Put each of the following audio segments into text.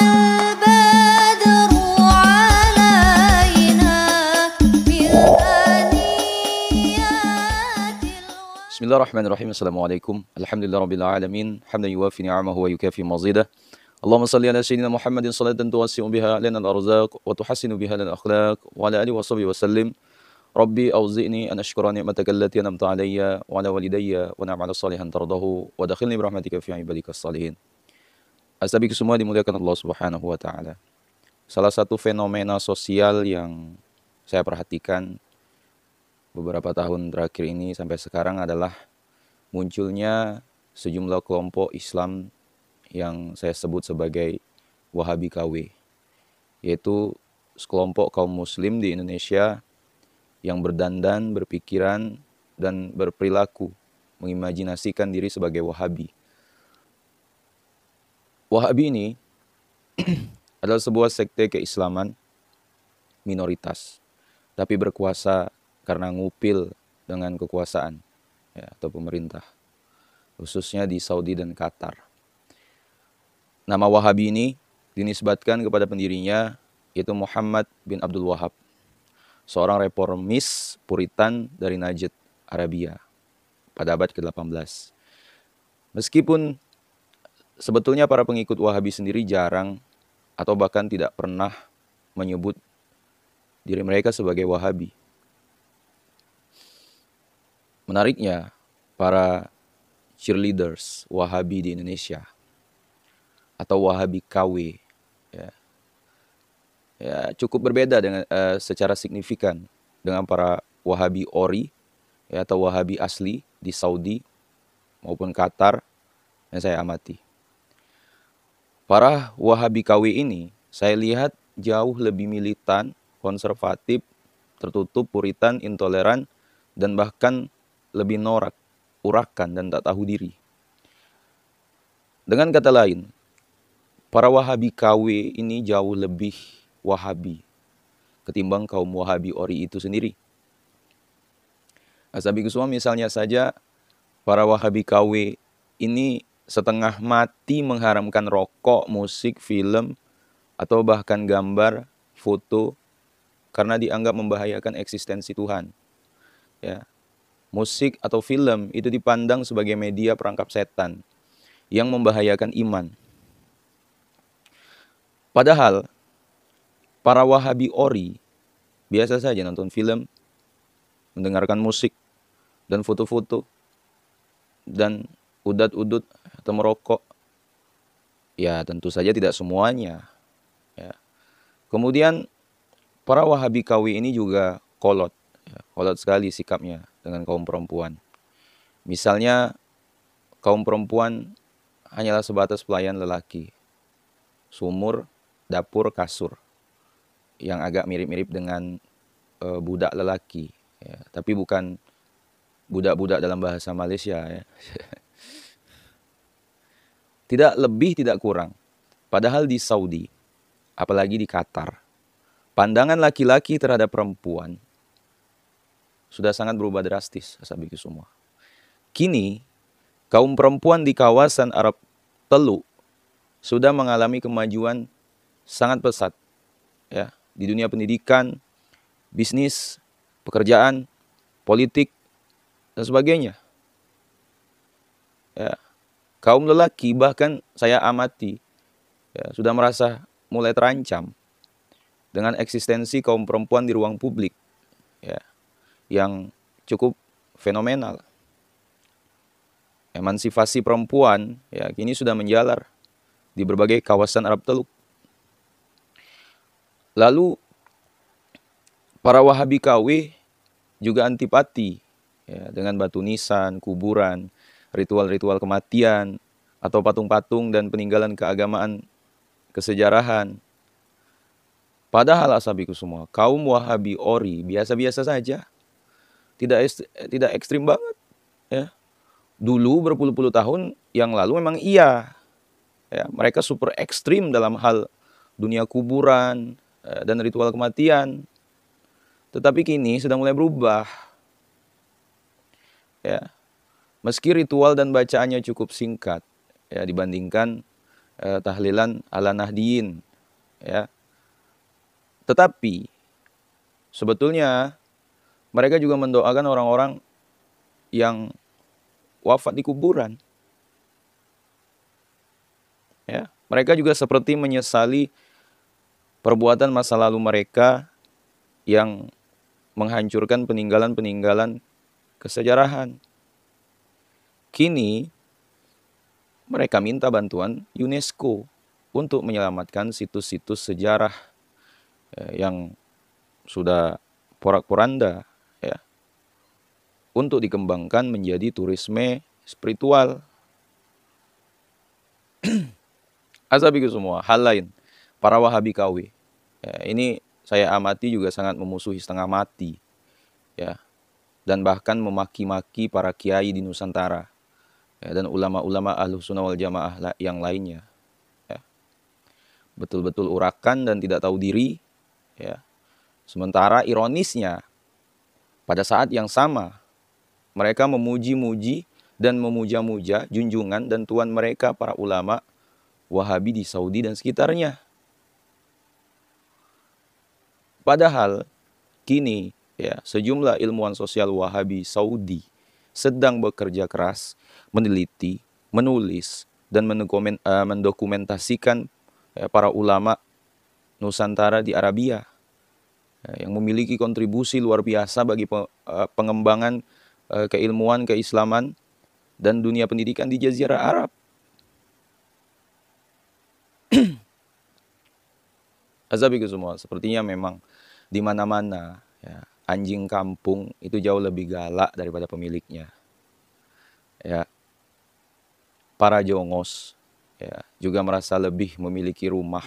البدر علينا من ثنيات Bismillahirrahmanirrahim. Assalamualaikum. Alhamdulillahirabbil alamin. Hamdan yuwafi ni'amahu wa yukafi mazidah. Allahumma salli ala sayyidina Muhammadin salatan tuwassi'u biha lana al-arzaq wa tuhassinu biha lana al-akhlaq wa ala alihi wa sahbihi wa sallim. Rabbi auzi'ni an ashkura ni'mataka allati an'amta alayya wa ala walidayya wa na'mal salihan tardahu wa dakhilni bi rahmatika fi ibadikas salihin. Asabiku semua dimuliakan Allah Subhanahu wa taala. Salah satu fenomena sosial yang saya perhatikan beberapa tahun terakhir ini sampai sekarang adalah munculnya sejumlah kelompok Islam yang saya sebut sebagai Wahabi KW, yaitu sekelompok kaum muslim di Indonesia yang berdandan, berpikiran, dan berperilaku mengimajinasikan diri sebagai Wahabi. Wahabi ini adalah sebuah sekte keislaman minoritas, tapi berkuasa karena ngupil dengan kekuasaan ya, atau pemerintah, khususnya di Saudi dan Qatar. Nama Wahabi ini dinisbatkan kepada pendirinya, yaitu Muhammad bin Abdul Wahab, seorang reformis Puritan dari Najd, Arabia, pada abad ke-18. Meskipun sebetulnya para pengikut Wahabi sendiri jarang atau bahkan tidak pernah menyebut diri mereka sebagai Wahabi. Menariknya, para cheerleaders Wahabi di Indonesia atau Wahabi KW ya cukup berbeda dengan secara signifikan dengan para Wahabi Ori ya, atau Wahabi asli di Saudi maupun Qatar yang saya amati. Para Wahabi KW ini saya lihat jauh lebih militan, konservatif, tertutup, puritan, intoleran, dan bahkan lebih norak, urakan, dan tak tahu diri. Dengan kata lain, para Wahabi KW ini jauh lebih Wahabi ketimbang kaum Wahabi Ori itu sendiri. Asabiku semua, misalnya saja para Wahabi KW ini setengah mati mengharamkan rokok, musik, film, atau bahkan gambar, foto, karena dianggap membahayakan eksistensi Tuhan. Ya. Musik atau film itu dipandang sebagai media perangkap setan yang membahayakan iman. Padahal para Wahabi Ori biasa saja nonton film, mendengarkan musik, dan foto-foto, dan udat-udut atau merokok. Ya tentu saja tidak semuanya. Ya. Kemudian para Wahabi KW ini juga kolot. Ya, kolot sekali sikapnya dengan kaum perempuan. Misalnya, kaum perempuan hanyalah sebatas pelayan lelaki. Sumur, dapur, kasur. Yang agak mirip-mirip dengan budak lelaki. Ya, tapi bukan budak-budak dalam bahasa Malaysia. Ya. Tidak lebih, tidak kurang. Padahal di Saudi, apalagi di Qatar, pandangan laki-laki terhadap perempuan sudah sangat berubah drastis, asabiku semua. Kini, kaum perempuan di kawasan Arab Teluk sudah mengalami kemajuan sangat pesat ya, di dunia pendidikan, bisnis, pekerjaan, politik, dan sebagainya. Ya. Kaum lelaki bahkan saya amati ya, sudah merasa mulai terancam dengan eksistensi kaum perempuan di ruang publik ya, yang cukup fenomenal. Emansipasi perempuan ya kini sudah menjalar di berbagai kawasan Arab Teluk. Lalu para Wahabi KW juga antipati ya, dengan batu nisan, kuburan, ritual-ritual kematian, atau patung-patung dan peninggalan keagamaan, kesejarahan. Padahal asabiku semua, kaum Wahabi Ori biasa-biasa saja. Tidak ekstrim banget ya. Dulu berpuluh-puluh tahun yang lalu memang iya ya, mereka super ekstrim dalam hal dunia kuburan dan ritual kematian. Tetapi kini sudah mulai berubah ya. Meski ritual dan bacaannya cukup singkat ya, dibandingkan tahlilan ala Nahdiyin, ya. Tetapi sebetulnya mereka juga mendoakan orang-orang yang wafat di kuburan. Ya, mereka juga seperti menyesali perbuatan masa lalu mereka yang menghancurkan peninggalan-peninggalan kesejarahan. Kini mereka minta bantuan UNESCO untuk menyelamatkan situs-situs sejarah yang sudah porak-poranda, ya, untuk dikembangkan menjadi turisme spiritual. Azabiku semua, hal lain, para Wahabi KW, ya, ini saya amati juga sangat memusuhi setengah mati, ya, dan bahkan memaki-maki para kiai di Nusantara, ya, dan ulama-ulama Ahlus Sunnah wal Jamaah yang lainnya, ya. Betul-betul urakan dan tidak tahu diri, ya. Sementara ironisnya, pada saat yang sama mereka memuji-muji dan memuja-muja junjungan dan tuan mereka para ulama Wahabi di Saudi dan sekitarnya. Padahal kini, ya, sejumlah ilmuwan sosial Wahabi Saudi sedang bekerja keras meneliti, menulis, dan mendokumentasikan, ya, para ulama Nusantara di Arabia, ya, yang memiliki kontribusi luar biasa bagi pengembangan keilmuan, keislaman, dan dunia pendidikan di Jazirah Arab. Azabiku semua, sepertinya memang di mana-mana, ya, anjing kampung itu jauh lebih galak daripada pemiliknya. Ya, para jongos, ya, juga merasa lebih memiliki rumah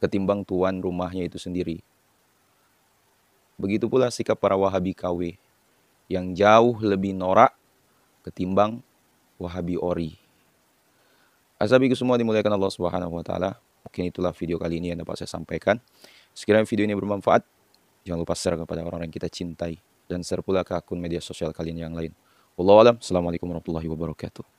ketimbang tuan rumahnya itu sendiri. Begitu pula sikap para Wahabi KW yang jauh lebih norak ketimbang Wahabi ori. Azabiku semua dimuliakan Allah Subhanahu wa taala. Mungkin itulah video kali ini yang dapat saya sampaikan. Sekiranya video ini bermanfaat, jangan lupa share kepada orang-orang yang kita cintai dan share pula ke akun media sosial kalian yang lain. Wallahu a'lam. Assalamualaikum warahmatullahi wabarakatuh.